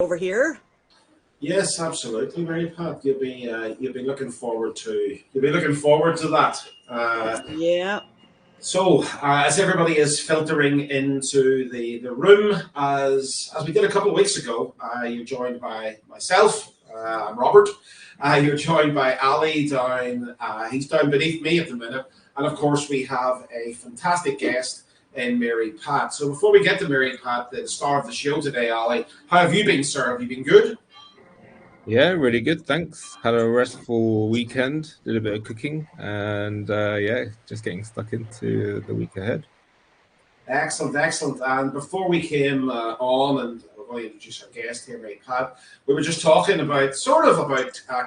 over here. Yes, absolutely, Mary Pat. You'll be looking forward to that. Yeah. So, as everybody is filtering into the room, as we did a couple of weeks ago, you're joined by myself. I'm Robert. You're joined by Ali down. He's down beneath me at the minute, and of course we have a fantastic guest in Mary Pat. So before we get to Mary Pat, the star of the show today, Ali, how have you been, sir? Have you been good? Yeah, really good. Thanks. Had a restful weekend, did a bit of cooking, and yeah, just getting stuck into the week ahead. Excellent, excellent. And before we came on, and we're going to introduce our guest here, Mary Pat, we were just talking about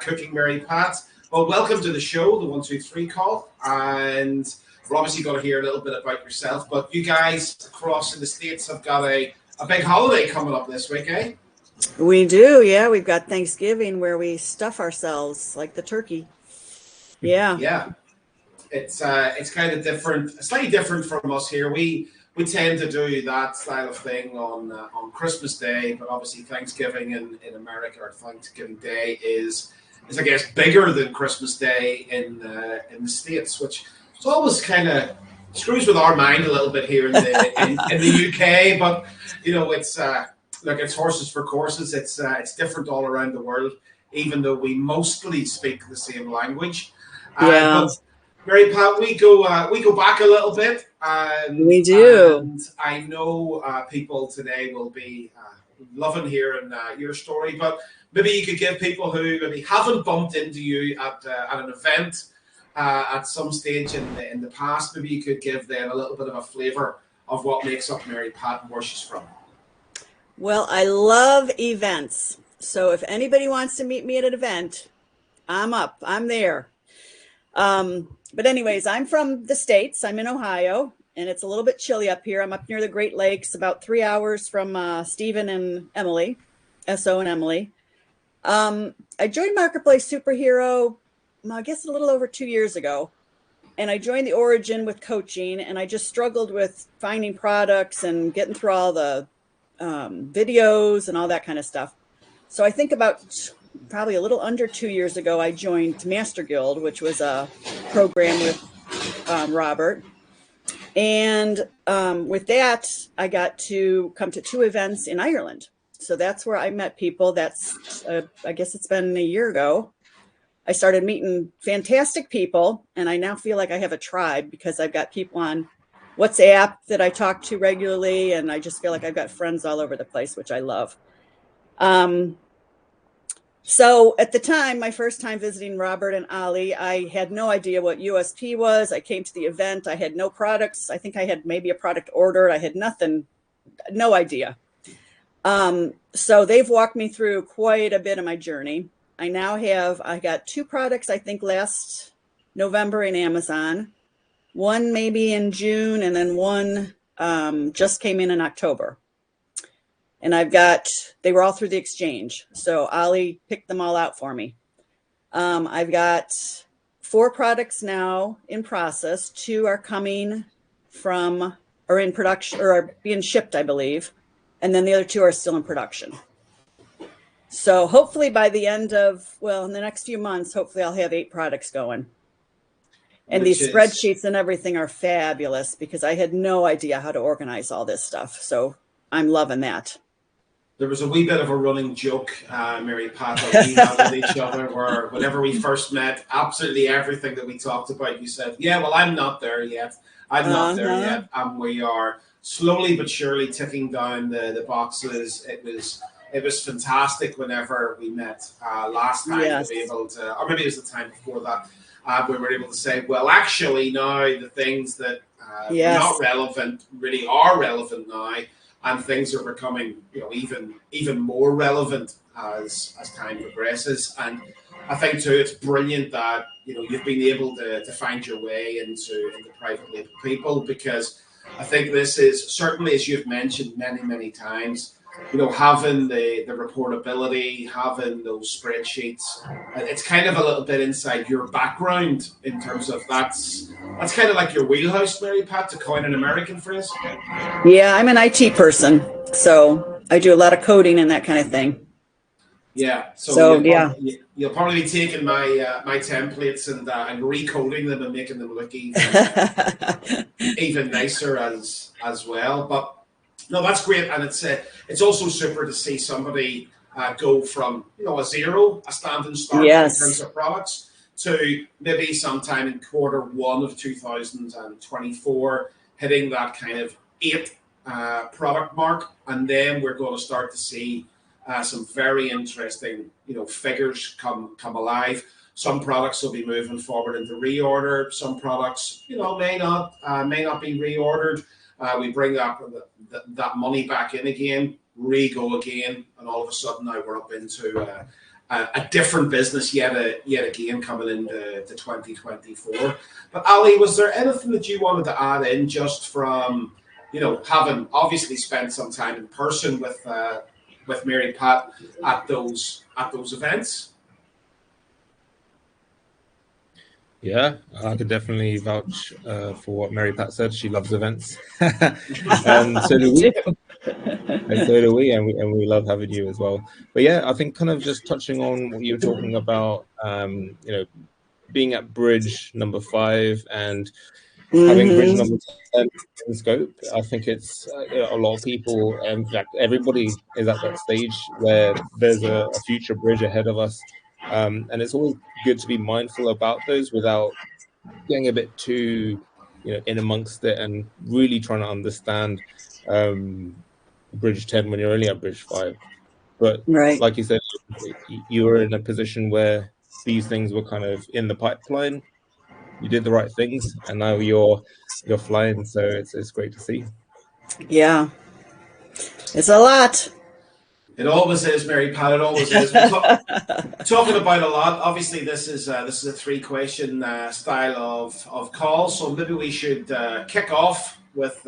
cooking, Mary Pat. Well, welcome to the show, the 123 call, and we're obviously going to hear a little bit about yourself. But you guys across in the States have got a big holiday coming up this week, eh? We do, yeah. We've got Thanksgiving where we stuff ourselves like the turkey. Yeah. Yeah. It's kind of different, slightly different from us here. We tend to do that style of thing on Christmas Day, but obviously Thanksgiving in America, or Thanksgiving Day is I guess bigger than Christmas Day in the States, which is always kind of screws with our mind a little bit here in the UK. But you know, it's look, it's horses for courses. It's different all around the world, even though we mostly speak the same language. Yeah. But Mary Pat, we go back a little bit. We do. And I know people today will be loving hearing your story, but maybe you could give people who maybe haven't bumped into you at an event at some stage in the past, maybe you could give them a little bit of a flavour of what makes up Mary Pat and where she's from. Well, I love events. So if anybody wants to meet me at an event, I'm up. I'm there. But anyways, I'm from the States. I'm in Ohio, and it's a little bit chilly up here. I'm up near the Great Lakes, about 3 hours from Stephen and Emily, SO and Emily. I joined Marketplace Superhero, I guess a little over 2 years ago. And I joined the Origin with coaching, and I just struggled with finding products and getting through all the videos and all that kind of stuff. So I think about probably a little under 2 years ago, I joined Master Guild, which was a program with Robert. And with that, I got to come to 2 events in Ireland. So that's where I met people. That's, I guess it's been a year ago. I started meeting fantastic people, and I now feel like I have a tribe because I've got people on WhatsApp that I talk to regularly, and I just feel like I've got friends all over the place, which I love. So at the time, my first time visiting Robert and Ali, I had no idea what USP was. I came to the event. I had no products. I think I had maybe a product ordered. I had nothing, no idea. So they've walked me through quite a bit of my journey. I got 2 products, I think last November in Amazon, one maybe in June, and then one just came in October. And they were all through the exchange. So Ali picked them all out for me. I've got 4 products now in process. 2 are coming from, or in production, or are being shipped, I believe. And then the other 2 are still in production. So hopefully by the end of, in the next few months, hopefully I'll have 8 products going. And these spreadsheets and everything are fabulous because I had no idea how to organize all this stuff. So I'm loving that. There was a wee bit of a running joke, Mary Pat, that we had with each other, where whenever we first met, absolutely everything that we talked about, you said, yeah, well, I'm not there yet. I'm not there yet. And we are slowly but surely ticking down the boxes. It was fantastic whenever we met last time to be able to, or maybe it was the time before that, we were able to say, well, actually now the things that are not relevant really are relevant now. And things are becoming, even more relevant as time progresses. And I think too, it's brilliant that you've been able to find your way into private label people, because I think this is certainly, as you've mentioned many times, having the reportability, having those spreadsheets, it's kind of a little bit inside your background in terms of that's kind of like your wheelhouse, Mary Pat, to coin an American phrase. Yeah, I'm an IT person, so I do a lot of coding and that kind of thing. Yeah, so So yeah. you'll probably be taking my templates and recoding them and making them look even nicer as well. But no, that's great, and it's also super to see somebody go from a standing start in terms Yes. of products to maybe sometime in Q1 of 2024 hitting that kind of 8 product mark, and then we're going to start to see some very interesting figures come alive. Some products will be moving forward into reorder. Some products may not be reordered. We bring that money back in again, re-go again, and all of a sudden now we're up into a different business yet again coming into 2024. But Ali, was there anything that you wanted to add in just from having obviously spent some time in person with Mary Pat at those events? Yeah, I could definitely vouch for what Mary Pat said. She loves events, and so do we. And so do we, and we love having you as well. But yeah, I think kind of just touching on what you were talking about, being at bridge number 5 and having bridge number 10 in scope. I think it's a lot of people, in fact, everybody is at that stage where there's a future bridge ahead of us. And it's always good to be mindful about those without getting a bit too, in amongst it and really trying to understand bridge 10 when you're only at bridge 5. But Right. like you said, you were in a position where these things were kind of in the pipeline. You did the right things, and now you're flying. So it's great to see. Yeah. It's a lot. It always is, Mary Pat. It always is. We're talking about a lot. Obviously, this is a 3-question style of call. So maybe we should kick off with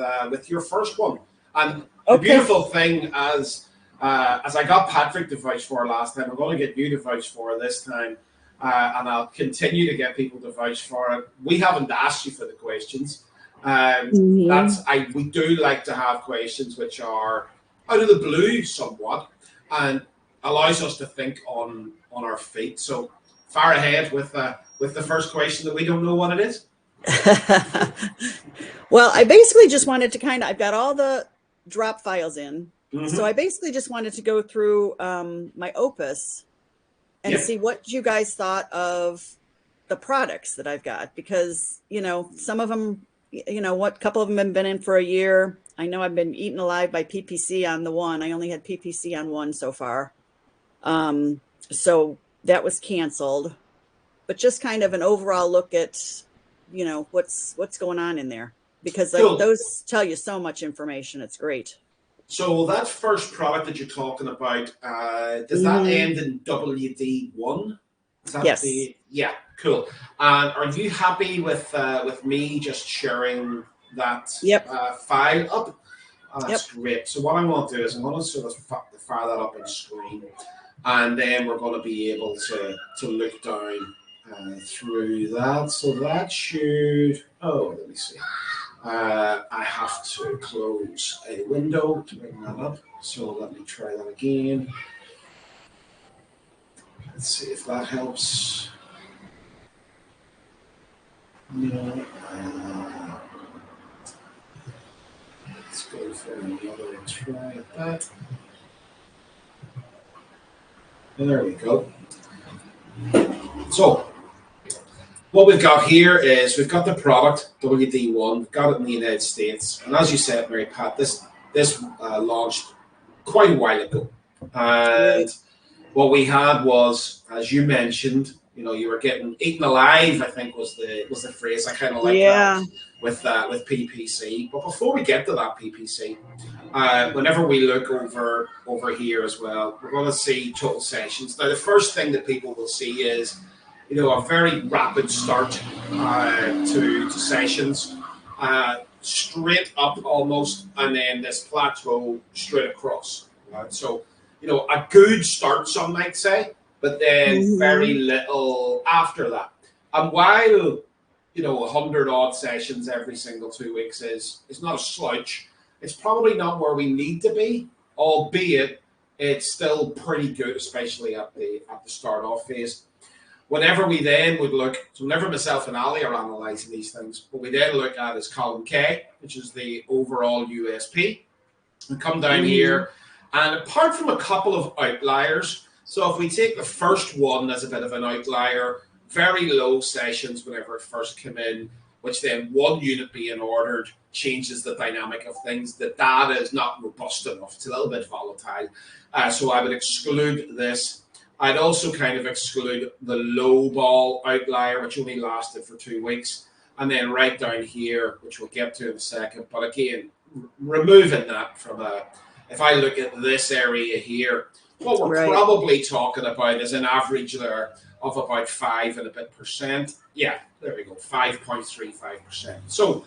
your first one. And the beautiful thing, as I got Patrick to vouch for last time, I'm going to get you to vouch for this time, and I'll continue to get people to vouch for it. We haven't asked you for the questions. We do like to have questions which are out of the blue somewhat, and allows us to think on our feet. So far ahead with the first question that we don't know what it is. Well, I basically just wanted to I've got all the drop files in. So I basically just wanted to go through my Opus and see what you guys thought of the products that I've got, because, some of them, couple of them have been in for a year. I know I've been eaten alive by PPC on the one. I only had PPC on one so far. So that was canceled, but just kind of an overall look at, what's going on in there, because those tell you so much information. It's great. So that first product that you're talking about, does that end in WD1? Yes. Yeah, cool. And are you happy with me just sharing that file up? That's great. So what I'm going to do is I'm going to sort of fire that up on screen, and then we're going to be able to look down through that. So that should, let me see. I have to close a window to bring that up. So let me try that again. Let's see if that helps. No. Let's go for another try at that. There we go. So what we've got here is we've got the product WD1. We've got it in the United States, and as you said, Mary Pat, this launched quite a while ago. And what we had was, as you mentioned, you were getting eaten alive, I think was the phrase. I kind of like that with PPC. But before we get to that PPC, whenever we look over here as well, we're going to see total sessions. Now, the first thing that people will see is a very rapid start to sessions, straight up almost, and then this plateau straight across. Right? So, a good start, some might say, but then very little after that. And while 100 odd sessions every single 2 weeks is not a slouch, it's probably not where we need to be, albeit it's still pretty good, especially at the start off phase. Whenever we then would look, so whenever myself and Ali are analysing these things, what we then look at is column K, which is the overall USP. We come down here, and apart from a couple of outliers, so if we take the first one as a bit of an outlier, very low sessions whenever it first came in, which then one unit being ordered changes the dynamic of things. The data is not robust enough. It's a little bit volatile. So I would exclude this. I'd also kind of exclude the low ball outlier, which only lasted for 2 weeks. And then right down here, which we'll get to in a second. But again, removing that from if I look at this area here, what we're probably talking about is an average there of about 5 and a bit percent. Yeah, there we go, 5.35%. So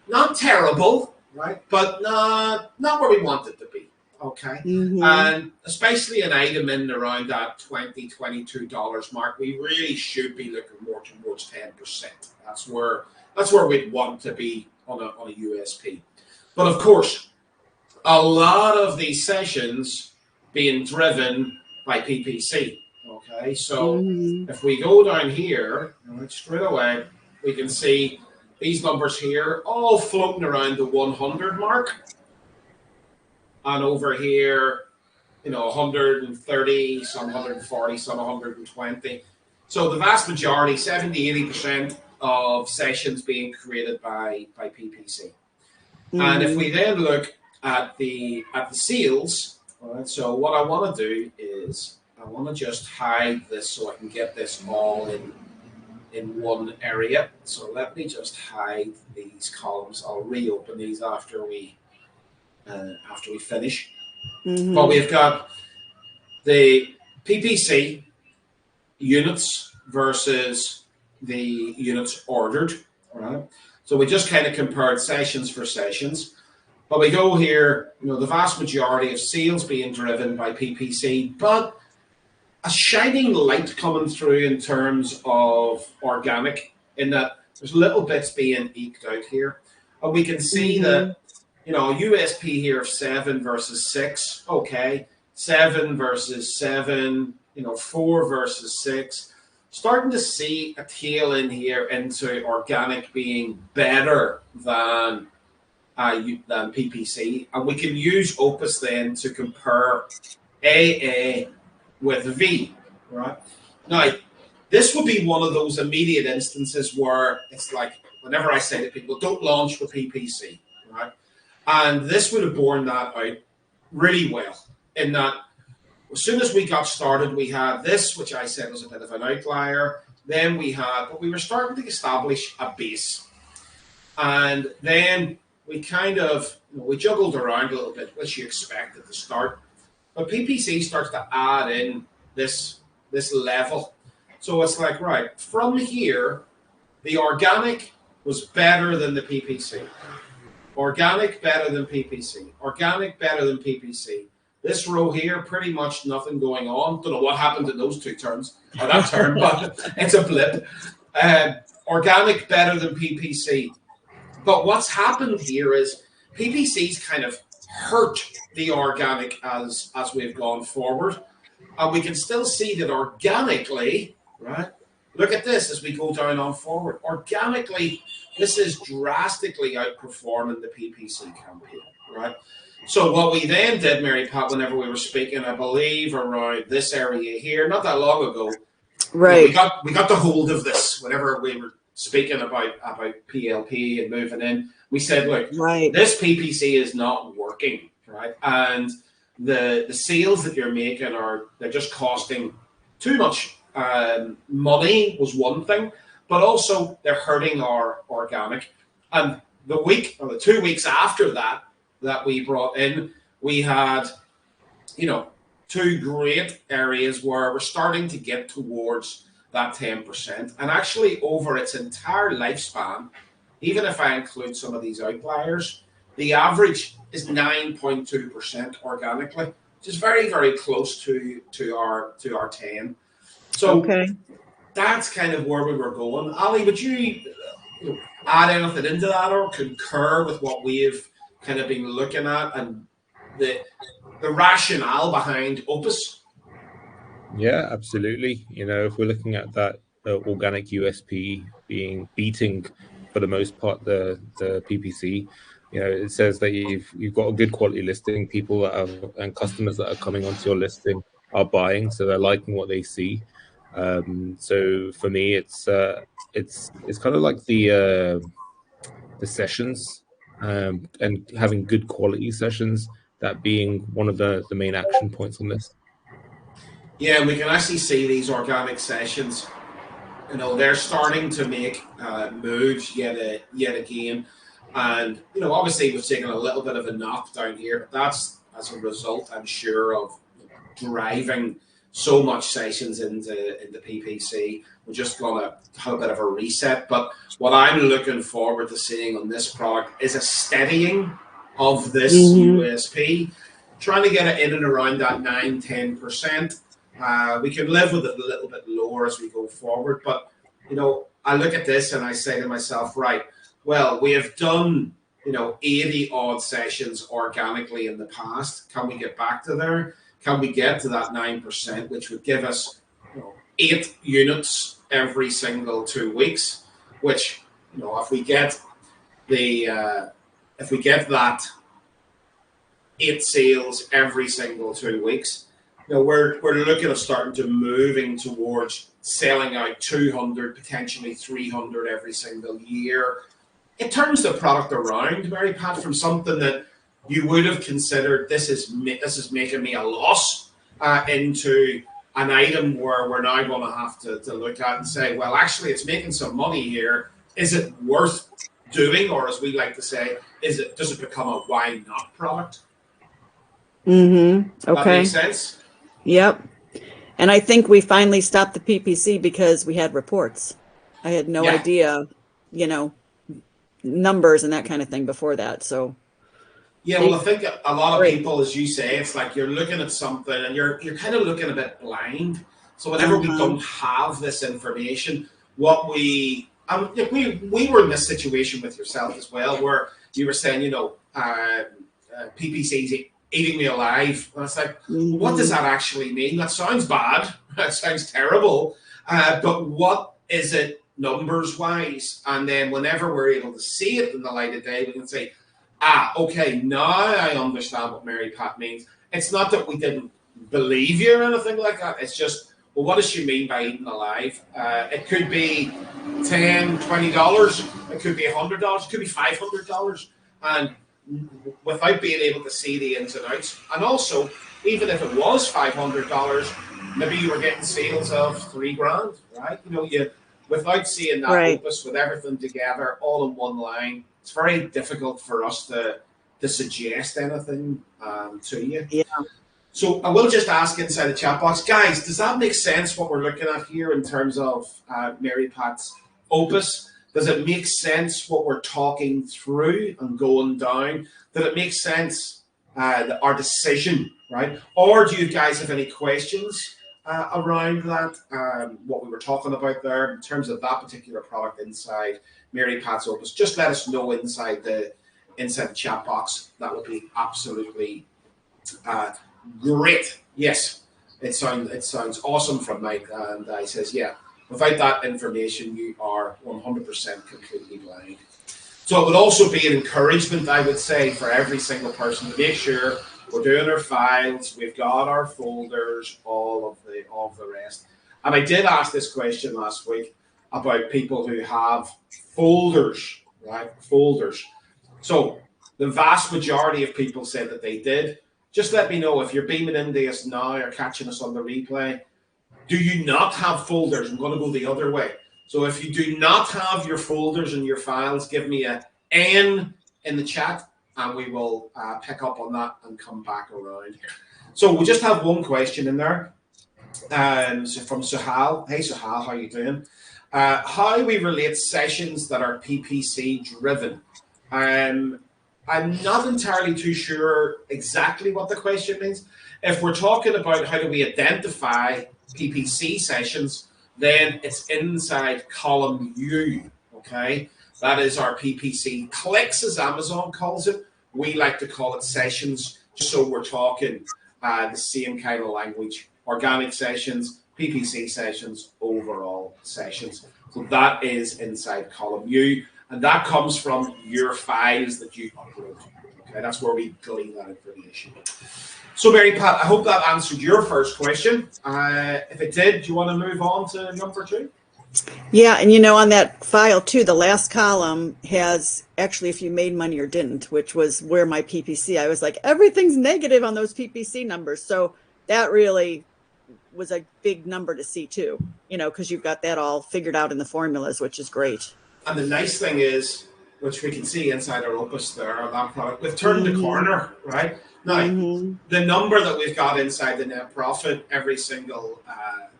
not terrible, right? But not where we want it to be. Okay. And especially an item in around that $20, $22 mark, we really should be looking more towards 10%. That's where we'd want to be on a USP. But of course, a lot of these sessions being driven by PPC. Okay, so if we go down here, straight away, we can see these numbers here all floating around the 100 mark. And over here, 130, some 140, some 120. So the vast majority, 70, 80% of sessions being created by PPC. And if we then look at the sales, right, so what I want to do is I want to just hide this so I can get this all in one area. So let me just hide these columns. I'll reopen these after we finish. But we've got the PPC units versus the units ordered, right? So we just kind of compared sessions for sessions. But we go here, the vast majority of sales being driven by PPC, but a shining light coming through in terms of organic, in that there's little bits being eked out here. And we can see that, USP here of 7 versus 6, okay, 7 versus 7, 4 versus 6. Starting to see a tail in here into organic being better than PPC, and we can use Opus then to compare AA with V, right? Now, this would be one of those immediate instances where it's like, whenever I say to people, don't launch with PPC, right? And this would have borne that out really well, in that as soon as we got started, we had this, which I said was a bit of an outlier. Then but we were starting to establish a base. And then we kind of, we juggled around a little bit, which you expect at the start. But PPC starts to add in this level. So it's like, right, from here, the organic was better than the PPC. Organic better than PPC. Organic better than PPC. This row here, pretty much nothing going on. Don't know what happened in those two terms, or that term, but it's a blip. Organic better than PPC. But what's happened here is PPC's kind of hurt the organic as we've gone forward. And we can still see that organically, right? Look at this as we go down on forward. Organically, this is drastically outperforming the PPC campaign, right? So what we then did, Mary Pat, whenever we were speaking, I believe around this area here, not that long ago, right? We got the hold of this. Whenever we were speaking about PLP and moving in, we said, look, this PPC is not working, right? And the sales that you're making they're just costing too much. Money was one thing, but also they're hurting our organic. And the week or the 2 weeks after that we brought in, we had, two great areas where we're starting to get towards that 10%. And actually over its entire lifespan, even if I include some of these outliers, the average is 9.2% organically, which is very, very close to our 10. So that's kind of where we were going. Ali, would you add anything into that or concur with what we've kind of been looking at? And the rationale behind Opus? Yeah, absolutely. You know, if we're looking at that organic USP beating for the most part the PPC, you know, it says that you've got a good quality listing. People that have and customers that are coming onto your listing are buying, so they're liking what they see. So for me, it's kind of like the sessions, and having good quality sessions, that being one of the main action points on this. Yeah, we can actually see these organic sessions. You know, they're starting to make moves yet again. And, you know, obviously we've taken a little bit of a knock down here, but that's as a result, I'm sure, of driving so much sessions into PPC. We're just going to have a bit of a reset. But what I'm looking forward to seeing on this product is a steadying of this USP, trying to get it in and around that 9-10%. We can live with it a little bit lower as we go forward. But, you know, I look at this and I say to myself, right, well, we have done, you know, 80 odd sessions organically in the past. Can we get back to there? Can we get to that 9%, which would give us, you know, 8 units every single 2 weeks, which, you know, if we get that 8 sales every single 2 weeks, you know, we're looking at starting to moving towards selling out 200, potentially 300 every single year. It turns the product around, Mary Pat, from something that you would have considered this is making me a loss into an item where we're now going to have to look at and say, well, actually, it's making some money here. Is it worth doing, or as we like to say, does it become a why not product? Okay. That makes sense. Yep. And I think we finally stopped the PPC because we had reports. I had no idea, you know, numbers and that kind of thing before that. So yeah, well, I think a lot of people, as you say, it's like you're looking at something and you're kind of looking a bit blind. So whenever we don't have this information, what we were in this situation with yourself as well, where you were saying, you know, PPC's eating me alive. And it's like, what does that actually mean? That sounds bad. That sounds terrible. But what is it numbers wise? And then whenever we're able to see it in the light of day, we can say, okay, now I understand what Mary Pat means. It's not that we didn't believe you or anything like that. It's just, well, what does she mean by eating alive? It could be $10, $20. It could be $100. It could be $500. And without being able to see the ins and outs. And also, even if it was $500, maybe you were getting sales of $3,000, right? You know, without seeing that Opus with everything together, all in one line, it's very difficult for us to suggest anything to you. Yeah. So I will just ask inside the chat box, guys, does that make sense what we're looking at here in terms of Mary Pat's Opus? Does it make sense what we're talking through and going down? Does it make sense our decision, right? Or do you guys have any questions around that? What we were talking about there in terms of that particular product inside Mary Pat's Opus? Just let us know inside the chat box. That would be absolutely great. Yes, it sounds awesome from Mike, and he says, yeah. Without that information, you are 100% completely blind. So it would also be an encouragement, I would say, for every single person to make sure we're doing our files, we've got our folders, all of the rest. And I did ask this question last week about people who have folders, right? Folders. So the vast majority of people said that they did. Just let me know if you're beaming into us now or catching us on the replay. Do you not have folders? I'm going to go the other way. So if you do not have your folders and your files, give me a N in the chat and we will pick up on that and come back around. So we just have one question in there. So from Suhal. Hey Suhal, how are you doing? How do we relate sessions that are PPC driven? I'm not entirely too sure exactly what the question means. If we're talking about how do we identify PPC sessions, then it's inside column U, okay? That is our PPC clicks, as Amazon calls it. We like to call it sessions just so we're talking the same kind of language. Organic sessions, PPC sessions, overall sessions. So that is inside column U, and that comes from your files that you upload. Okay, that's where we glean that information. So, Mary Pat, I hope that answered your first question. If it did, do you want to move on to number 2? Yeah, and you know, on that file too, the last column has actually if you made money or didn't, which was where my PPC, I was like, everything's negative on those PPC numbers. So that really was a big number to see too, you know, because you've got that all figured out in the formulas, which is great. And the nice thing is, which we can see inside our Opus there, on that product, we've turned the corner, right? Now, the number that we've got inside the net profit every single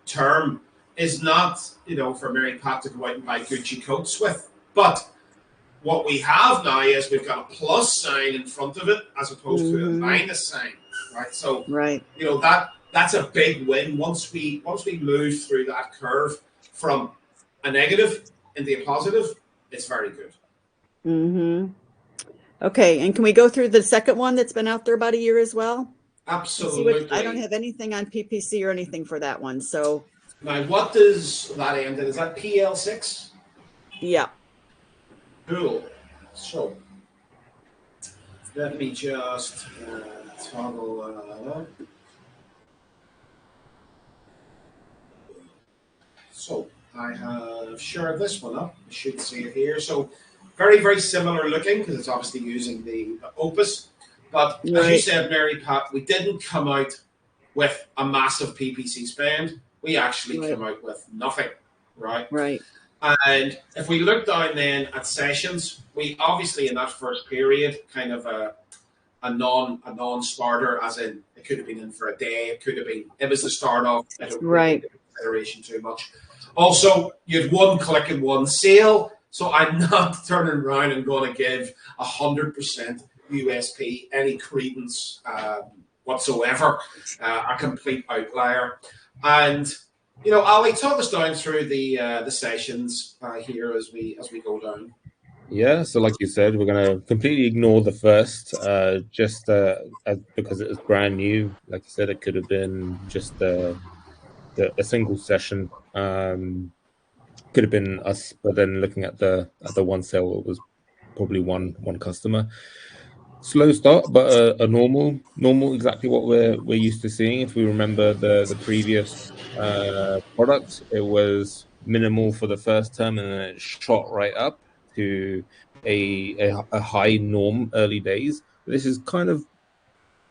term is not, you know, for Mary Pat to go out and buy Gucci coats with. But what we have now is we've got a plus sign in front of it as opposed to a minus sign, right? So, you know, that's a big win. Once we move through that curve from a negative into a positive, it's very good. Okay, and can we go through the second one that's been out there about a year as well? Absolutely. I don't have anything on PPC or anything for that one, so. Now, what does that end in? Is that PL6? Yeah. Cool. So, let me just toggle. So, I have shared this one up. You should see it here. So, very, very similar looking because it's obviously using the Opus. But as you said, Mary Pat, we didn't come out with a massive PPC spend. We actually came out with nothing, right? And if we look down then at sessions, we obviously in that first period kind of a non-starter, as in it could have been in for a day, it was the start of consideration too much. Also, you had one click and one sale, so I'm not turning around and going to give 100% USP any credence whatsoever, a complete outlier. And you know, Ali, talk us down through the sessions here as we go down. Yeah, so like you said, we're going to completely ignore the first, just because it was brand new. Like you said, it could have been just a single session. Could have been us, but then looking at the one sale, it was probably one customer. Slow start, but a normal, exactly what we're used to seeing. If we remember the previous product, it was minimal for the first term, and then it shot right up to a high norm early days. This is kind of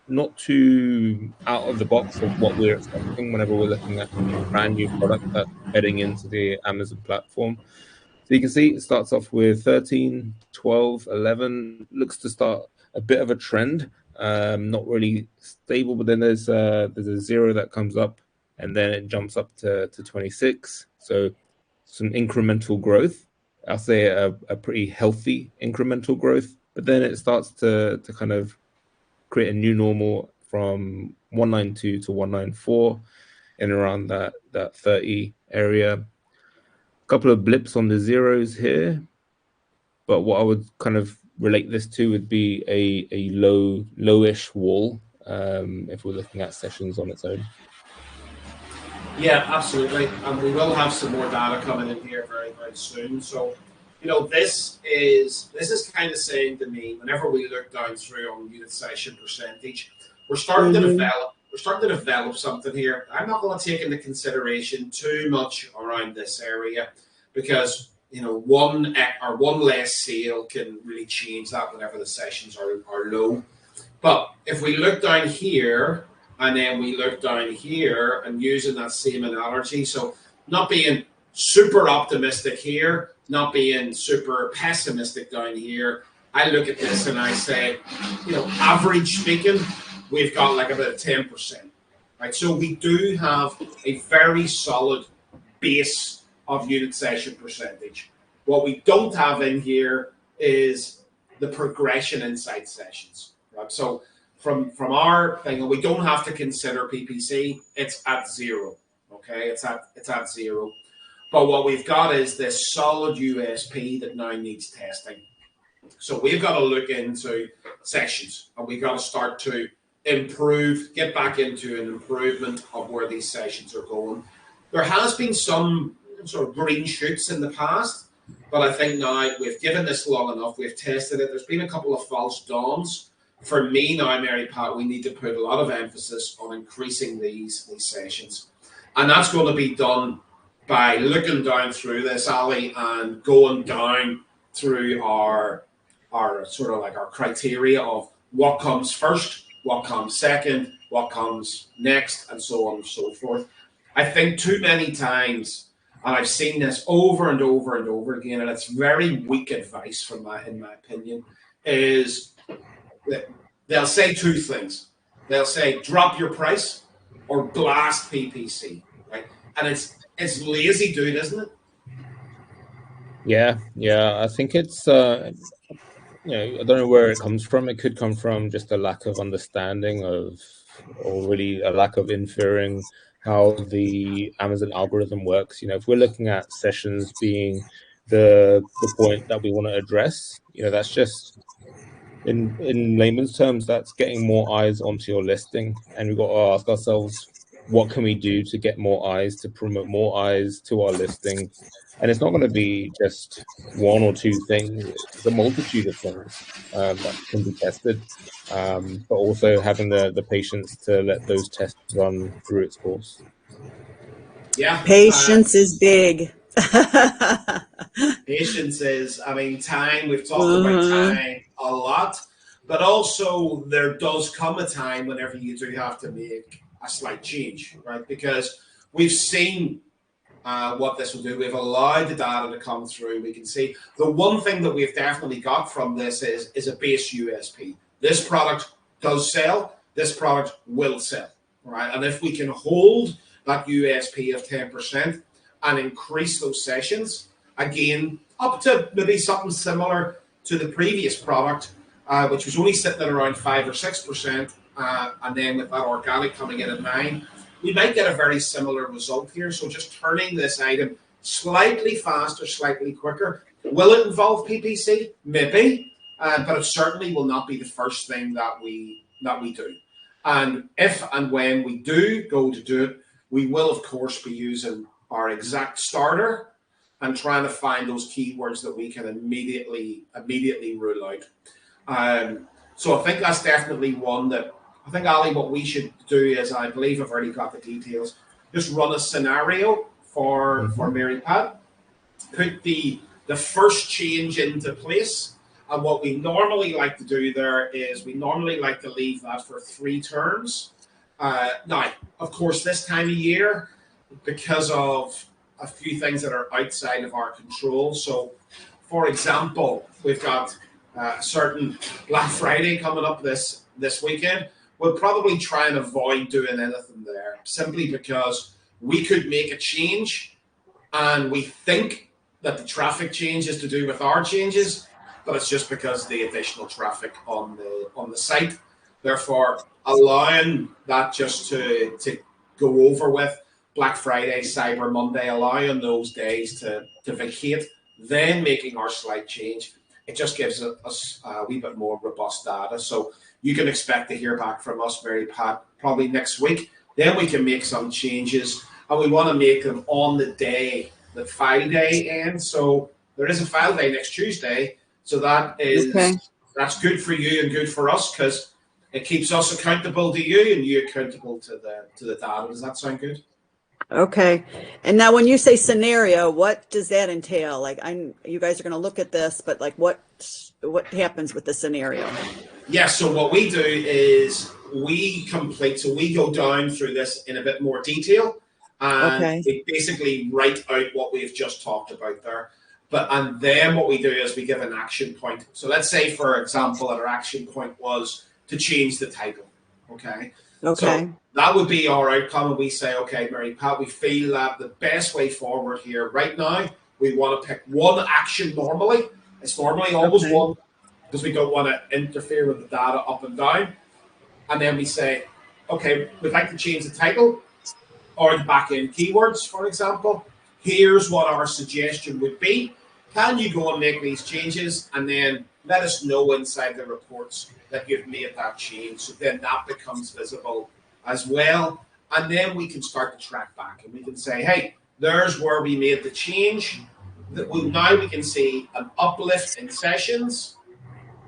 not too out of the box of what we're expecting whenever we're looking at a brand new product that's heading into the Amazon platform. So you can see it starts off with 13, 12, 11, looks to start a bit of a trend, not really stable, but then there's a 0 that comes up, and then it jumps up to 26. So some incremental growth. I'll say a pretty healthy incremental growth, but then it starts to kind of create a new normal from 192 to 194 in around that 30 area. A couple of blips on the zeros here, but what I would kind of relate this to would be a lowish wall if we're looking at sessions on its own. Yeah, absolutely. And we will have some more data coming in here very, very soon. So, you know, this is kind of saying to me, whenever we look down through on unit session percentage, we're starting to develop something here. I'm not going to take into consideration too much around this area because, you know, one less sale can really change that whenever the sessions are low. But if we look down here and then we look down here and using that same analogy, so not being super optimistic here, not being super pessimistic down here, I look at this and I say, you know, average speaking, we've got like about 10%, right? So we do have a very solid base of unit session percentage. What we don't have in here is the progression inside sessions, right? So from our thing, and we don't have to consider PPC, it's at 0, okay? It's at 0. But what we've got is this solid USP that now needs testing. So we've got to look into sessions, and we've got to start to improve, get back into an improvement of where these sessions are going. There has been some sort of green shoots in the past, but I think now we've given this long enough, we've tested it, there's been a couple of false dawns. For me now, Mary Pat, we need to put a lot of emphasis on increasing these sessions. And that's going to be done by looking down through this, Ali, and going down through our sort of like our criteria of what comes first, what comes second, what comes next, and so on and so forth. I think too many times, and I've seen this over and over and over again, and it's very weak advice in my opinion, is that they'll say two things. They'll say drop your price or blast PPC, right? And it's lazy doing, isn't it? Yeah. I think it's I don't know where it comes from. It could come from just a lack of understanding of, or really a lack of inferring how the Amazon algorithm works. If we're looking at sessions being the point that we want to address, that's just in layman's terms, that's getting more eyes onto your listing, and we've got to ask ourselves, what can we do to get more eyes, to promote more eyes to our listing? And it's not going to be just one or two things. It's a multitude of things that can be tested, but also having the patience to let those tests run through its course. Yeah. Patience is big. Patience is, time, we've talked about time a lot, but also there does come a time whenever you do have to make a slight change, right? Because we've seen what this will do. We've allowed the data to come through. We can see the one thing that we've definitely got from this is a base USP. This product does sell. This product will sell, right? And if we can hold that USP of 10% and increase those sessions, again, up to maybe something similar to the previous product, which was only sitting at around 5 or 6%, and then with that organic coming in at 9%, we might get a very similar result here. So just turning this item slightly faster, slightly quicker. Will it involve PPC? Maybe, but it certainly will not be the first thing that we do. And if and when we do go to do it, we will of course be using our exact starter and trying to find those keywords that we can immediately rule out. So I think that's definitely one that I think, Ali, what we should do is, I believe I've already got the details, just run a scenario for Mary Pat, put the first change into place. And what we normally like to do there is we normally like to leave that for 3 turns. Now, of course, this time of year, because of a few things that are outside of our control. So, for example, we've got a certain Black Friday coming up this weekend. We'll probably try and avoid doing anything there, simply because we could make a change and we think that the traffic change is to do with our changes, but it's just because the additional traffic on the site. Therefore, allowing that just to go over with Black Friday, Cyber Monday, allowing those days to vacate, then making our slight change, it just gives us a wee bit more robust data. So you can expect to hear back from us, Mary Pat, probably next week. Then we can make some changes, and we want to make them on the day the file day ends. So there is a file day next Tuesday. So that is that's good for you and good for us, because it keeps us accountable to you and you accountable to the data. Does that sound good? Okay. And now when you say scenario, what does that entail? Like, you guys are going to look at this, but like what happens with the scenario? Yeah, so what we do is we go down through this in a bit more detail, and we basically write out what we've just talked about there. And then what we do is we give an action point. So let's say, for example, that our action point was to change the title. Okay. So that would be our outcome, and we say, okay, Mary Pat, we feel that the best way forward here right now, we want to pick one action normally. It's normally always one, because we don't want to interfere with the data up and down. And then we say, okay, we'd like to change the title or the back-end keywords, for example. Here's what our suggestion would be. can you go and make these changes, and then let us know inside the reports that you've made that change. So then that becomes visible as well. And then we can start to track back and we can say, hey, there's where we made the change. Now we can see an uplift in sessions.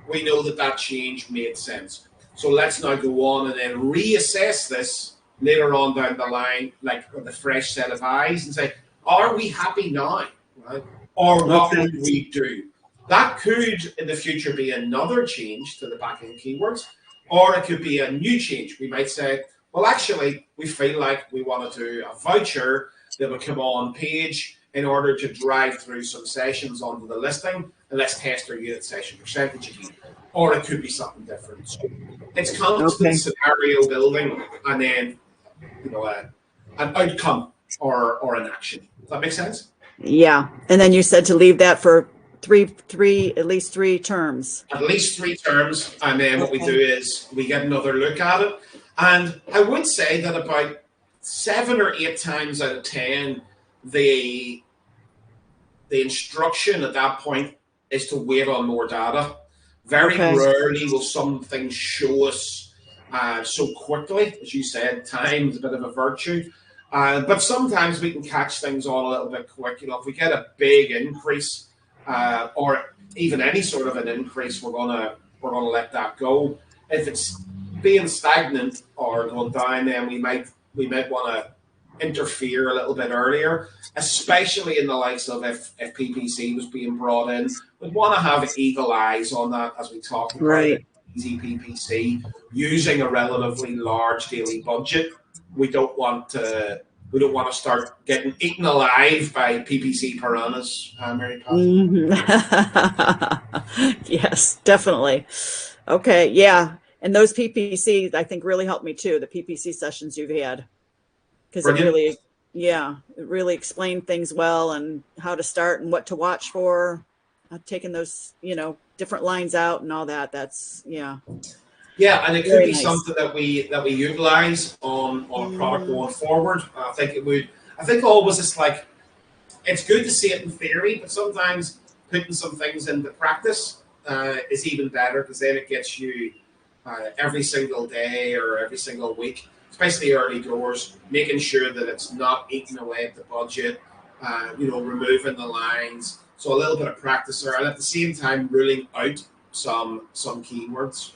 We know that that change made sense. So let's now go on and then reassess this later on down the line, like with a fresh set of eyes, and say, are we happy now? Right? Or what would we do? That could, in the future, be another change to the backend keywords, or it could be a new change. We might say, well, actually, we feel like we want to do a voucher that would come on page in order to drive through some sessions onto the listing, and let's test our unit session percentage again. Or it could be something different. So it's constant scenario building, and then an outcome or an action. Does that make sense? Yeah, and then you said to leave that for at least three terms. At least 3 terms, and then what we do is we get another look at it. And I would say that about 7 or 8 times out of 10, the instruction at that point is to wait on more data. Very rarely will something show us so quickly. As you said, time is a bit of a virtue. But sometimes we can catch things on a little bit quick. If we get a big increase or even any sort of an increase, we're gonna let that go. If it's being stagnant or going down, then we might want to interfere a little bit earlier, especially in the likes of if PPC was being brought in. We'd want to have eagle eyes on that as we talk about easy PPC using a relatively large daily budget. We don't want to start getting eaten alive by PPC piranhas, Mary Pat. Yes, definitely. Okay, yeah. And those PPC, I think, really helped me too, the PPC sessions you've had. Because it really explained things well and how to start and what to watch for. I've taken those, different lines out and all that. That's, Yeah, and it could be something that we utilize on a product going forward. I think always it's like, it's good to see it in theory, but sometimes putting some things into practice is even better, because then it gets you every single day or every single week, especially early doors, making sure that it's not eating away at the budget, removing the lines. So a little bit of practice there, and at the same time ruling out some keywords.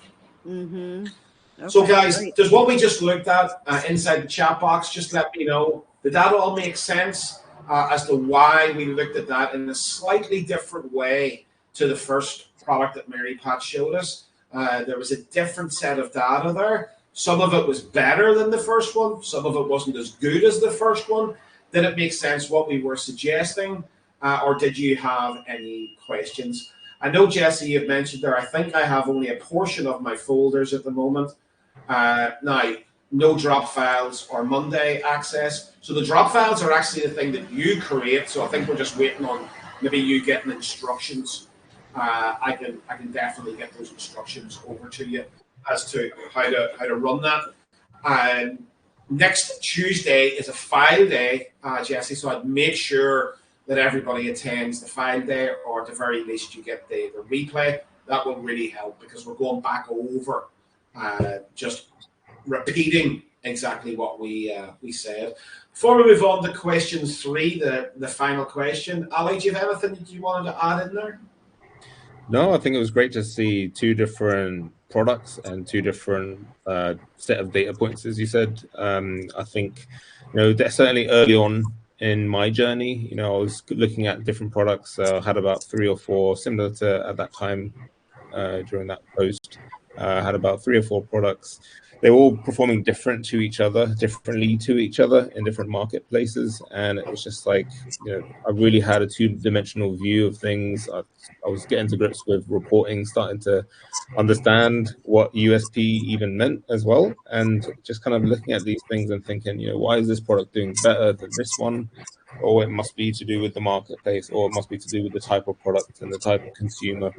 So guys, does what we just looked at inside the chat box, just let me know, did that all make sense as to why we looked at that in a slightly different way to the first product that Mary Pat showed us? There was a different set of data there. Some of it was better than the first one. Some of it wasn't as good as the first one. Did it make sense what we were suggesting? Or did you have any questions? I know, Jesse, you've mentioned there, I think I have only a portion of my folders at the moment. Now, no drop files or Monday access. So the drop files are actually the thing that you create. So I think we're just waiting on maybe you getting instructions. I can definitely get those instructions over to you as to how to run that. Next Tuesday is a file day, Jesse, so I'd make sure that everybody attends the file day, or at the very least you get the replay. That will really help, because we're going back over just repeating exactly what we said. Before we move on to question 3, the final question, Ali, do you have anything that you wanted to add in there? No, I think it was great to see 2 different products and 2 different set of data points, as you said. I think, certainly early on in my journey, I was looking at different products. I had about 3 or 4, similar to at that time during that post. I had about 3 or 4 products. They were all performing differently to each other in different marketplaces. And it was just like, I really had a 2-dimensional view of things. I was getting to grips with reporting, starting to understand what USP even meant as well. And just kind of looking at these things and thinking, why is this product doing better than this one? Or it must be to do with the marketplace, or it must be to do with the type of product and the type of consumer.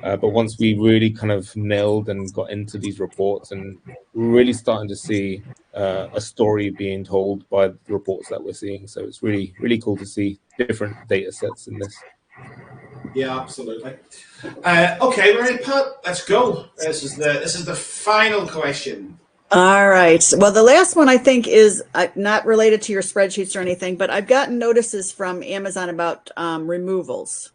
But once we really kind of nailed and got into these reports, and we're really starting to see a story being told by the reports that we're seeing. So it's really, really cool to see different data sets in this. Yeah, absolutely. Okay, Mary Pat, let's go. This is the final question. All right. Well, the last one I think is not related to your spreadsheets or anything, but I've gotten notices from Amazon about removals.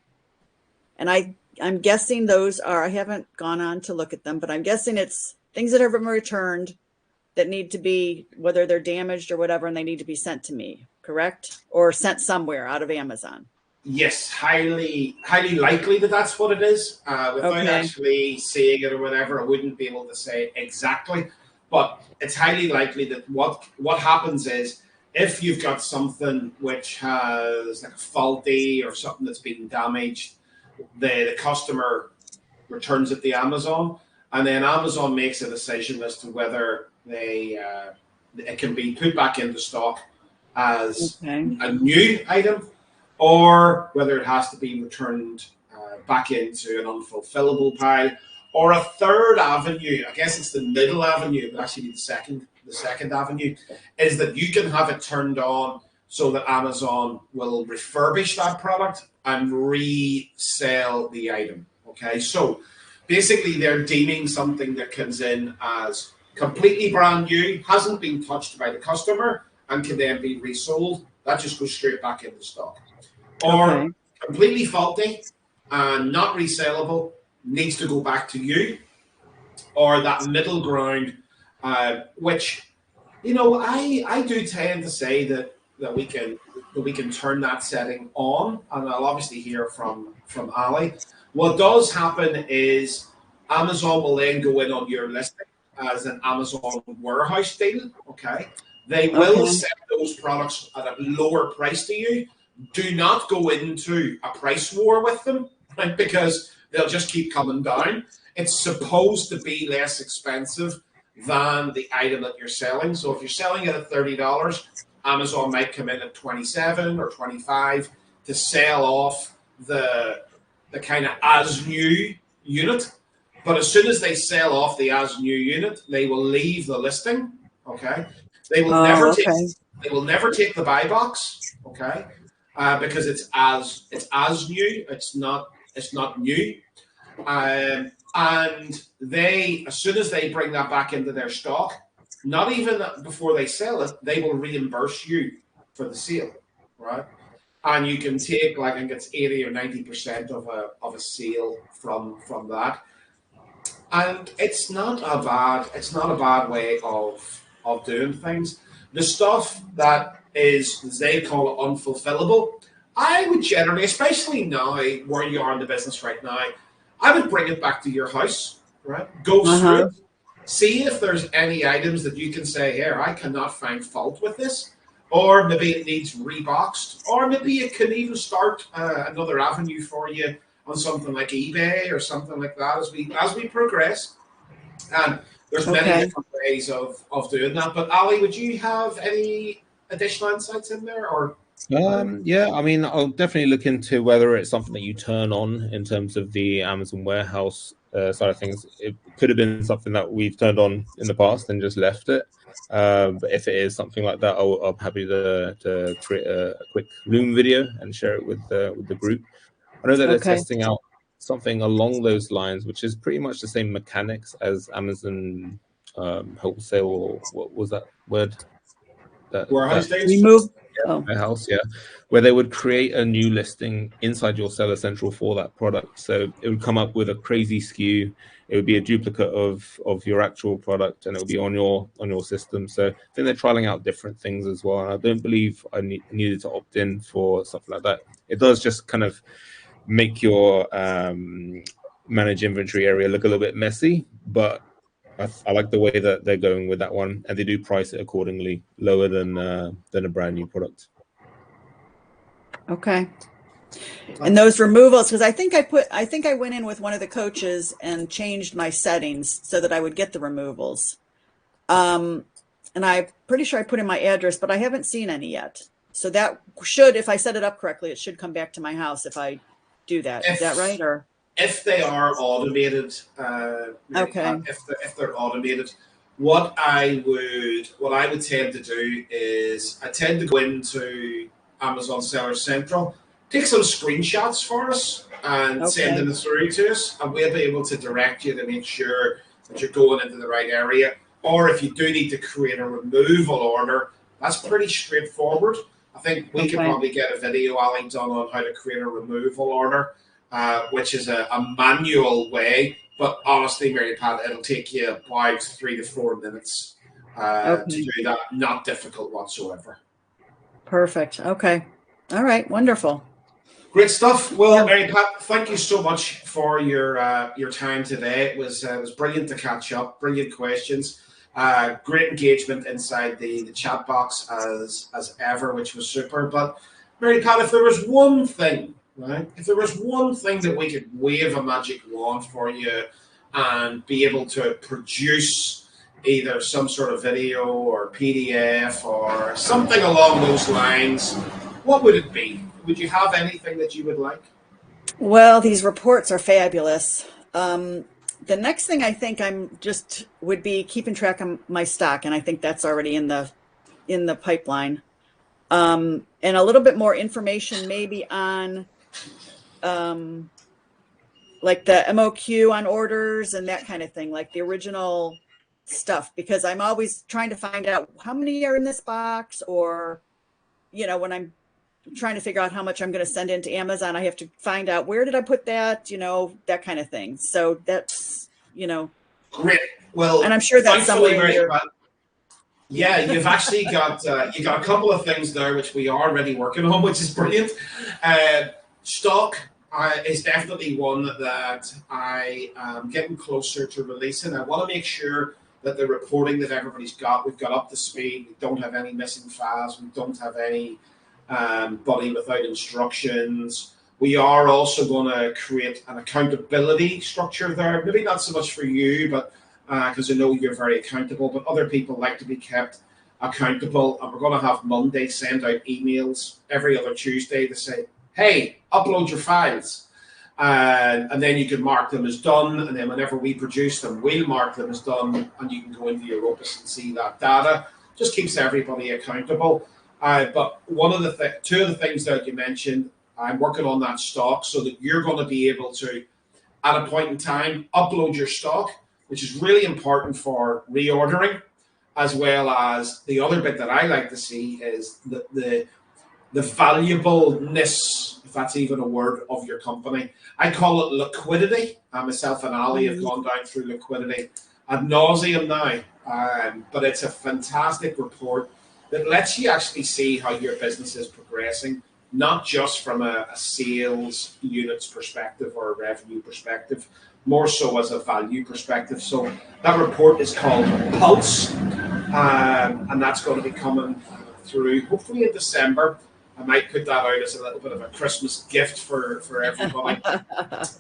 And I'm guessing those are, I haven't gone on to look at them, but I'm guessing it's things that have been returned that need to be, whether they're damaged or whatever, and they need to be sent to me, correct? Or sent somewhere out of Amazon. Yes, highly likely that that's what it is. Without actually seeing it or whatever, I wouldn't be able to say exactly. But it's highly likely that what happens is if you've got something which has like a faulty or something that's been damaged, the customer returns it to Amazon, and then Amazon makes a decision as to whether it can be put back into stock as a new item, or whether it has to be returned back into an unfulfillable pile, or a third avenue. I guess it's the middle avenue, but actually the second avenue is that you can have it turned on so that Amazon will refurbish that product and resell the item. Okay, so basically they're deeming something that comes in as completely brand new, hasn't been touched by the customer, and can then be resold. That just goes straight back into stock. Or completely faulty and not resellable, needs to go back to you. Or that middle ground, which, you know, I do tend to say that we can turn that setting on, and I'll obviously hear from Ali. What does happen is Amazon will then go in on your listing as an Amazon warehouse deal. Okay, they will sell those products at a lower price to you. Do not go into a price war with them, right? Because they'll just keep coming down. It's supposed to be less expensive than the item that you're selling. So if you're selling it at $30, Amazon might come in at 27 or 25 to sell off the kind of as new unit. But as soon as they sell off the as new unit, they will leave the listing. Okay, they will never take the buy box. Okay, because it's as new. It's not new. And they, as soon as they bring that back into their stock, not even before they sell it, they will reimburse you for the sale, right? And you can take, like, I think it's 80 or 90% of a sale from that. And it's not a bad way of doing things. The stuff that is, as they call it, unfulfillable, I would generally, especially now where you are in the business right now, I would bring it back to your house, right? Go through it, see if there's any items that you can say, here, I cannot find fault with this, or maybe it needs reboxed, or maybe it can even start another avenue for you on something like eBay or something like that as we progress. And there's many different ways of doing that. But Ali, would you have any additional insights in there, or? Yeah, I mean, I'll definitely look into whether it's something that you turn on in terms of the Amazon warehouse side of things. It could have been something that we've turned on in the past and just left it. But if it is something like that, I'm happy to create a quick Loom video and share it with the group. I know that they're testing out something along those lines, which is pretty much the same mechanics as Amazon wholesale, or what was that word? Warehouse days? Warehouse, yeah, where they would create a new listing inside your Seller Central for that product. So it would come up with a crazy SKU. It would be a duplicate of your actual product, and it would be on your system. So I think they're trialing out different things as well. And I don't believe I needed to opt in for something like that. It does just kind of make your manage inventory area look a little bit messy, but I like the way that they're going with that one, and they do price it accordingly, lower than a brand new product. Okay. And those removals, because I think I went in with one of the coaches and changed my settings so that I would get the removals. And I'm pretty sure I put in my address, but I haven't seen any yet. So that should, if I set it up correctly, it should come back to my house if I do that. Is that right? Or if they are automated, if they're automated, what I would tend to do is I tend to go into Amazon Seller Central take some screenshots for us and send them through to us, and we'll be able to direct you to make sure that you're going into the right area. Or if you do need to create a removal order, that's pretty straightforward. I think we can probably get a video, Ali, done on how to create a removal order, which is a manual way. But honestly, Mary Pat, it'll take you about 3 to 4 minutes to do that. Not difficult whatsoever. Perfect. Okay. All right. Wonderful. Great stuff. Well, Mary Pat, thank you so much for your time today. It was brilliant to catch up. Brilliant questions. Great engagement inside the chat box as ever, which was super. But Mary Pat, if there was one thing, right? If there was one thing that we could wave a magic wand for you and be able to produce either some sort of video or PDF or something along those lines, what would it be? Would you have anything that you would like? Well, these reports are fabulous. The next thing I think would be keeping track of my stock, and I think that's already in the pipeline. And a little bit more information maybe on like the MOQ on orders and that kind of thing, like the original stuff, because I'm always trying to find out how many are in this box, or, you know, when I'm trying to figure out how much I'm going to send into Amazon, I have to find out where did I put that, you know, that kind of thing. So that's, you know, great. Well, and I'm sure that's somewhere in here. Yeah, you've actually got you got a couple of things there which we are already working on, which is brilliant. Stock is definitely one that I am getting closer to releasing. I want to make sure that the reporting that everybody's got, we've got up to speed. We don't have any missing files. We don't have any body without instructions. We are also going to create an accountability structure there. Maybe not so much for you, but because I know you're very accountable, but other people like to be kept accountable. And we're going to have Monday send out emails every other Tuesday to say, hey, upload your files. And then you can mark them as done. And then whenever we produce them, we'll mark them as done. And you can go into your Opus and see that data. Just keeps everybody accountable. But two of the things that you mentioned, I'm working on that stock so that you're going to be able to, at a point in time, upload your stock, which is really important for reordering, as well as the other bit that I like to see is the valuableness, if that's even a word, of your company. I call it liquidity. Myself and Ali have gone down through liquidity ad nauseum now, but it's a fantastic report that lets you actually see how your business is progressing, not just from a sales units perspective or a revenue perspective, more so as a value perspective. So that report is called Pulse, and that's going to be coming through hopefully in December. I might put that out as a little bit of a Christmas gift for everybody.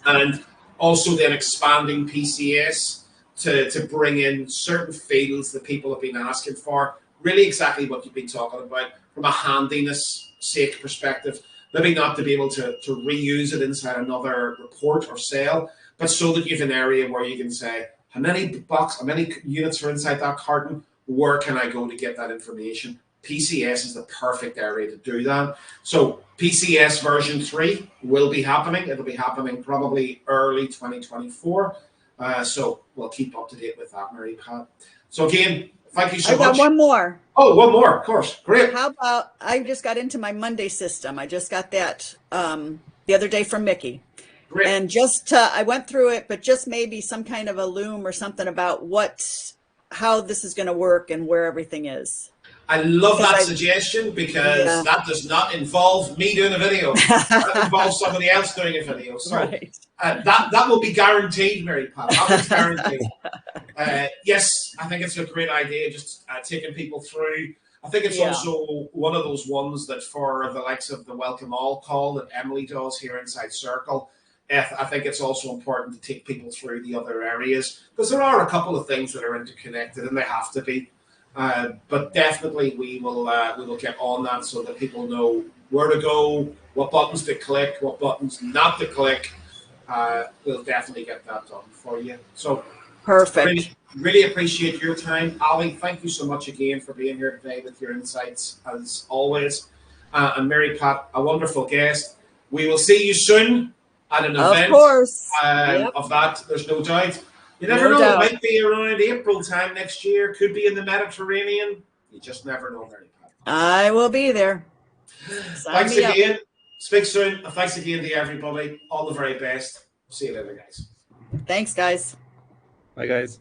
And also then expanding PCS to bring in certain fields that people have been asking for, really exactly what you've been talking about from a handiness sake perspective, maybe not to be able to reuse it inside another report or sale, but so that you have an area where you can say, how many units are inside that carton? Where can I go to get that information? PCS is the perfect area to do that. So PCS version 3 will be happening. It'll be happening probably early 2024. So we'll keep up to date with that, Mary Pat. So again, thank you so much. I got one more. Oh, one more, of course. Great. How about, I just got into my Monday system. I just got that the other day from Mickey. Great. And just, I went through it, but just maybe some kind of a loom or something about how this is going to work and where everything is. I love that suggestion because that does not involve me doing a video. That involves somebody else doing a video. So right. That will be guaranteed, Mary Pat. That is guaranteed. Yes, I think it's a great idea, just taking people through. I think it's also one of those ones that for the likes of the Welcome All call that Emily does here inside Circle, I think it's also important to take people through the other areas because there are a couple of things that are interconnected and they have to be. But definitely we will get on that so that people know where to go, what buttons to click, what buttons not to click. We'll definitely get that done for you. So perfect. Really appreciate your time. Ali, thank you so much again for being here today with your insights as always. And Mary Pat, a wonderful guest. We will see you soon at an Of event. course. Yep. Of that, there's no doubt. You never No know. doubt. It might be around April time next year. Could be in the Mediterranean. You just never know, Mary Pat. I will be there. Sign Thanks me up. again. Speak soon. And thanks again to everybody. All the very best. See you later, guys. Thanks, guys. Bye, guys.